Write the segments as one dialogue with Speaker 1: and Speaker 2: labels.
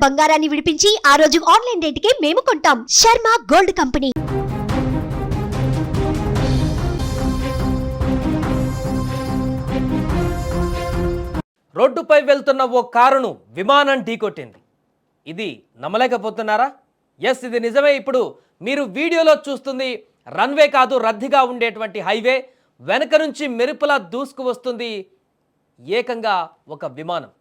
Speaker 1: బంగారాన్ని విడిపించి ఆ రోజు ఆన్లైన్ రేటుకే మేము కొంటాం. Sharma gold company.
Speaker 2: రోడ్డుపై వెళ్తున్న ఓ కారును విమానం ఢీకొట్టింది. ఇది నమ్మలేకపోతున్నారా? ఎస్, ఇది నిజమే. ఇప్పుడు మీరు వీడియోలో చూస్తుంది రన్వే కాదు, రద్దీగా ఉండేటువంటి హైవే. వెనక నుంచి మెరుపులా దూసుకు వస్తుంది ఏకంగా ఒక విమానం.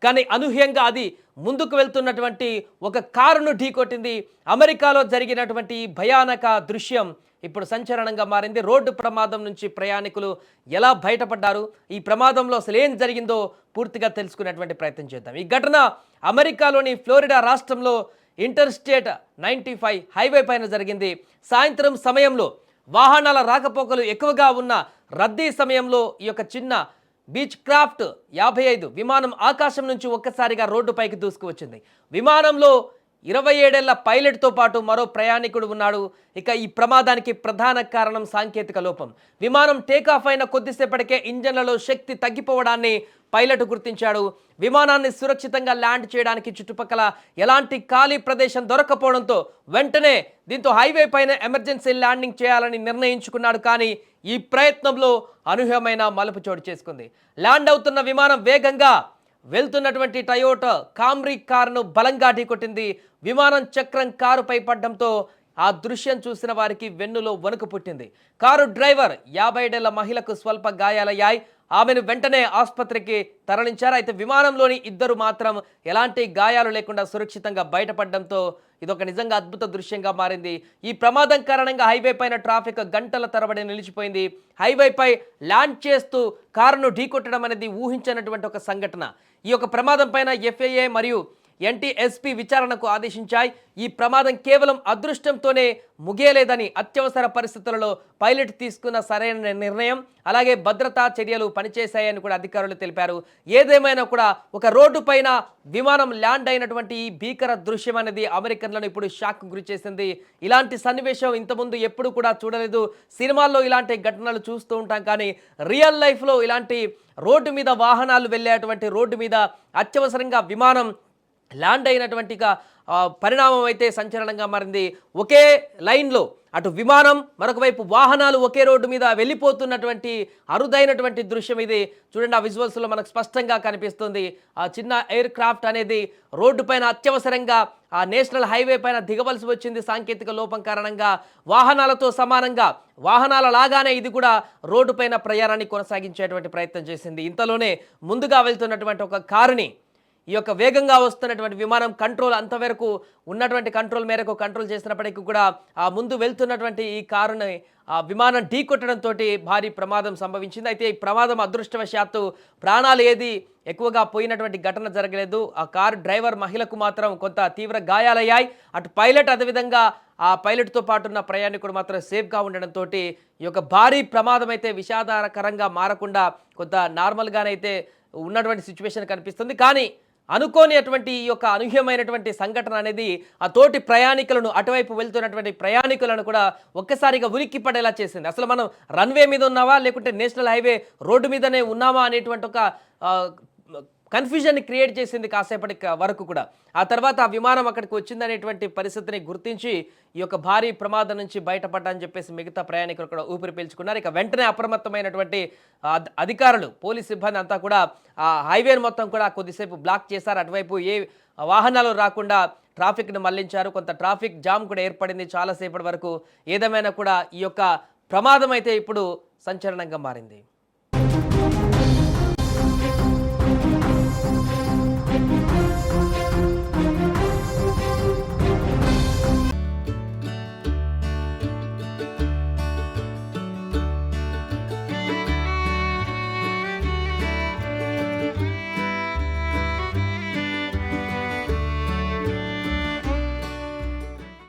Speaker 2: కానీ అనూహ్యంగా అది ముందుకు వెళ్తున్నటువంటి ఒక కారును ఢీకొట్టింది. అమెరికాలో జరిగినటువంటి భయానక దృశ్యం ఇప్పుడు సంచలనంగా మారింది. రోడ్డు ప్రమాదం నుంచి ప్రయాణికులు ఎలా బయటపడ్డారు, ఈ ప్రమాదంలో అసలు ఏం జరిగిందో పూర్తిగా తెలుసుకునేటువంటి ప్రయత్నం చేద్దాం. ఈ ఘటన అమెరికాలోని ఫ్లోరిడా రాష్ట్రంలో ఇంటర్స్టేట్ 95 హైవే పైన జరిగింది. సాయంత్రం సమయంలో వాహనాల రాకపోకలు ఎక్కువగా ఉన్న రద్దీ సమయంలో ఈ యొక్క చిన్న బీచ్ క్రాఫ్ట్ 55 విమానం ఆకాశం నుంచి ఒక్కసారిగా రోడ్డుపైకి దూసుకువచ్చింది. విమానంలో 27 ఏళ్ల పైలట్తో పాటు మరో ప్రయాణికుడు ఉన్నాడు. ఇక ఈ ప్రమాదానికి ప్రధాన కారణం సాంకేతిక లోపం. విమానం టేకాఫ్ అయిన కొద్దిసేపటికే ఇంజన్లలో శక్తి తగ్గిపోవడాన్ని పైలట్ గుర్తించాడు. విమానాన్ని సురక్షితంగా ల్యాండ్ చేయడానికి చుట్టుపక్కల ఎలాంటి ఖాళీ ప్రదేశం దొరకపోవడంతో వెంటనే దీంతో హైవే పైన ఎమర్జెన్సీ ల్యాండింగ్ చేయాలని నిర్ణయించుకున్నాడు. కానీ ఈ ప్రయత్నంలో అనూహ్యమైన మలుపు చోటు చేసుకుంది. ల్యాండ్ అవుతున్న విమానం వేగంగా వెళ్తున్నటువంటి టయోటా కామ్రీ కారును బలంగా ఢీకొట్టింది. విమానం చక్రం కారుపై పడడంతో ఆ దృశ్యం చూసిన వారికి వెన్నులో వణుకు పుట్టింది. కారు డ్రైవర్ 57 ఏళ్ల మహిళకు స్వల్ప గాయాలయ్యాయి. ఆమెను వెంటనే ఆసుపత్రికి తరలించారు. అయితే విమానంలోని ఇద్దరు మాత్రం ఎలాంటి గాయాలు లేకుండా సురక్షితంగా బయటపడడంతో ఇదొక నిజంగా అద్భుత దృశ్యంగా మారింది. ఈ ప్రమాదం కారణంగా హైవే పైన ట్రాఫిక్ గంటల తరబడి నిలిచిపోయింది. హైవేపై ల్యాండ్ చేస్తూ కారును ఢీకొట్టడం అనేది ఊహించినటువంటి ఒక సంఘటన. ఈ యొక్క ప్రమాదం పైన FAA మరియు NTSB విచారణకు ఆదేశించాయి. ఈ ప్రమాదం కేవలం అదృష్టంతోనే ముగియలేదని, అత్యవసర పరిస్థితులలో పైలట్ తీసుకున్న సరైన నిర్ణయం, అలాగే భద్రతా చర్యలు పనిచేశాయని కూడా అధికారులు తెలిపారు. ఏదేమైనా కూడా ఒక రోడ్డు పైన విమానం ల్యాండ్ అయినటువంటి ఈ భీకర దృశ్యం అనేది అమెరికన్లను ఇప్పుడు షాక్ గురి చేసింది. ఇలాంటి సన్నివేశం ఇంతకుముందు ఎప్పుడు కూడా చూడలేదు. సినిమాల్లో ఇలాంటి ఘటనలు చూస్తూ ఉంటాం, కానీ రియల్ లైఫ్లో ఇలాంటి రోడ్డు మీద వాహనాలు వెళ్ళేటువంటి రోడ్డు మీద అత్యవసరంగా విమానం ల్యాండ్ అయినటువంటి పరిణామం అయితే సంచలనంగా మారింది. ఒకే లైన్లో అటు విమానం, మరొక వైపు వాహనాలు ఒకే రోడ్డు మీద వెళ్ళిపోతున్నటువంటి అరుదైనటువంటి దృశ్యం ఇది. చూడండి, ఆ విజువల్స్లో మనకు స్పష్టంగా కనిపిస్తుంది. ఆ చిన్న ఎయిర్ క్రాఫ్ట్ అనేది రోడ్డు పైన అత్యవసరంగా ఆ నేషనల్ హైవే పైన దిగవలసి వచ్చింది. సాంకేతిక లోపం కారణంగా వాహనాలతో సమానంగా, వాహనాల లాగానే ఇది కూడా రోడ్డు పైన ప్రయాణాన్ని కొనసాగించేటువంటి ప్రయత్నం చేసింది. ఇంతలోనే ముందుగా వెళ్తున్నటువంటి ఒక కారుని ఈ యొక్క వేగంగా వస్తున్నటువంటి విమానం కంట్రోల్ అంతవరకు ఉన్నటువంటి కంట్రోల్ మేరకు కంట్రోల్ చేసినప్పటికీ కూడా ఆ ముందు వెళ్తున్నటువంటి ఈ కారుని ఆ విమానం ఢీకొట్టడంతో భారీ ప్రమాదం సంభవించింది. అయితే ఈ ప్రమాదం అదృష్టవశాత్తు ప్రాణాలు ఏది ఎక్కువగా పోయినటువంటి ఘటన జరగలేదు. ఆ కారు డ్రైవర్ మహిళకు మాత్రం కొంత తీవ్ర గాయాలయ్యాయి. అటు పైలట్, అదేవిధంగా ఆ పైలట్తో పాటు ఉన్న ప్రయాణికుడు మాత్రం సేఫ్గా ఉండడంతో ఈ యొక్క భారీ ప్రమాదం అయితే విషాదకరంగా మారకుండా కొంత నార్మల్గానైతే ఉన్నటువంటి సిచ్యువేషన్ కనిపిస్తుంది. కానీ అనుకోని అటువంటి ఈ యొక్క అనూహ్యమైనటువంటి సంఘటన అనేది ఆ తోటి ప్రయాణికులను, అటువైపు వెళ్తున్నటువంటి ప్రయాణికులను కూడా ఒక్కసారిగా ఉలిక్కి పడేలా చేసింది. అసలు మనం రన్వే మీద ఉన్నావా, లేకుంటే నేషనల్ హైవే రోడ్డు మీదనే ఉన్నామా అనేటువంటి ఒక కన్ఫ్యూజన్ని క్రియేట్ చేసింది కాసేపటి వరకు కూడా. ఆ తర్వాత ఆ విమానం అక్కడికి వచ్చిందనేటువంటి పరిస్థితిని గుర్తించి ఈ యొక్క భారీ ప్రమాదం నుంచి బయటపడ్డాని చెప్పేసి మిగతా ప్రయాణికులు కూడా ఊపిరి పీల్చుకున్నారు. ఇక వెంటనే అప్రమత్తమైనటువంటి అధికారులు, పోలీస్ సిబ్బంది అంతా కూడా ఆ హైవేను మొత్తం కూడా కొద్దిసేపు బ్లాక్ చేశారు. అటువైపు ఏ వాహనాలు రాకుండా ట్రాఫిక్ను మళ్లించారు. కొంత ట్రాఫిక్ జామ్ కూడా ఏర్పడింది చాలాసేపటి వరకు. ఏదేమైనా కూడా ఈ యొక్క ప్రమాదం అయితే ఇప్పుడు సంచలనంగా మారింది.